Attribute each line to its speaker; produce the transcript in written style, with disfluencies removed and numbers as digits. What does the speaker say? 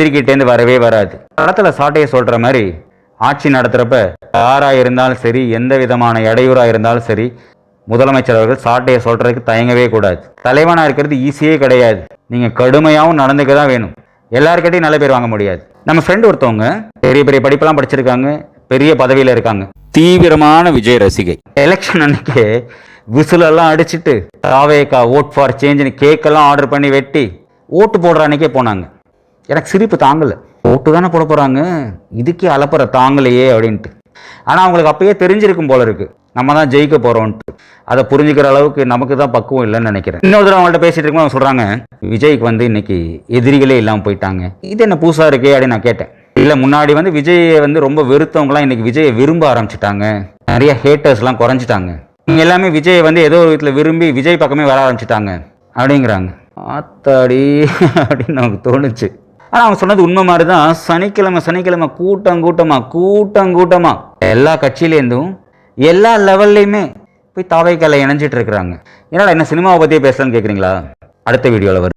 Speaker 1: எதிர்கிட்டேருந்து வரவே வராது. படத்துல சாட்டையை சொல்ற மாதிரி ஆட்சி நடத்துறப்ப யாரா இருந்தாலும் சரி, எந்த விதமான இடையூறா இருந்தாலும் சரி, முதலமைச்சர் அவர்கள் சாட்டையை சொல்றதுக்கு தயங்கவே கூடாது. தலைவனா இருக்கிறது ஈஸியே கிடையாது. நீங்க கடுமையாகவும் நடந்துக்க தான் வேணும். எல்லாருக்கிட்டையும் நல்ல பேர் வாங்க முடியாது. நம்ம ஃப்ரெண்ட் ஒருத்தவங்க பெரிய பெரிய படிப்பெல்லாம் படிச்சிருக்காங்க, பெரிய பதவியில இருக்காங்க, தீவிரமான விஜய் ரசிகை. எலெக்ஷன் அன்னைக்கு விசிலெல்லாம் அடிச்சுட்டு தாவேக்கா ஓட் ஃபார் சேஞ்சுன்னு கேக்கெல்லாம் ஆர்டர் பண்ணி வெட்டி ஓட்டு போடுற அன்னைக்கே போனாங்க. எனக்கு சிரிப்பு தாங்கலை. ஓட்டு தானே போட போகிறாங்க, இதுக்கே அலப்புற தாங்கலையே அப்படின்ட்டு. ஆனால் அவங்களுக்கு அப்பயே தெரிஞ்சிருக்கும் போல இருக்கு நம்ம தான் ஜெயிக்க போகிறோன்ட்டு. அதை புரிஞ்சுக்கிற அளவுக்கு நமக்கு தான் பக்குவம் இல்லைன்னு நினைக்கிறேன். இன்னொரு தடவை அவங்கள்ட்ட பேசிட்டு இருக்கும்போது அவங்க சொல்கிறாங்க, விஜய்க்கு இன்னைக்கு எதிரிகளே இல்லாமல் போயிட்டாங்க. இது என்ன புதுசாக இருக்கே அப்படின்னு நான் கேட்டேன். இல்லை, முன்னாடி விஜயை ரொம்ப வெறுத்தவங்களாம் இன்னைக்கு விஜயை விரும்ப ஆரம்பிச்சிட்டாங்க. நிறைய ஹேட்டர்ஸ்லாம் குறைஞ்சிட்டாங்க. இங்கே எல்லாமே விஜயை ஏதோ ஒரு விதத்தில் விரும்பி விஜய் பக்கமே வர ஆரம்பிச்சிட்டாங்க அப்படிங்கிறாங்க. ஆத்தாடி அப்படின்னு நமக்கு தோணுச்சு. ஆனால் அவங்க சொன்னது உண்மை மாதிரி தான். சனிக்கிழமை கூட்டமா எல்லா கட்சியிலேருந்தும் எல்லா லெவல்லையுமே போய் தாவேக்கால இணைஞ்சிட்டு இருக்கிறாங்க. என்னடா என்ன சினிமாவை பற்றியே பேசலான்னு கேட்குறீங்களா? அடுத்த வீடியோவில் வரும்.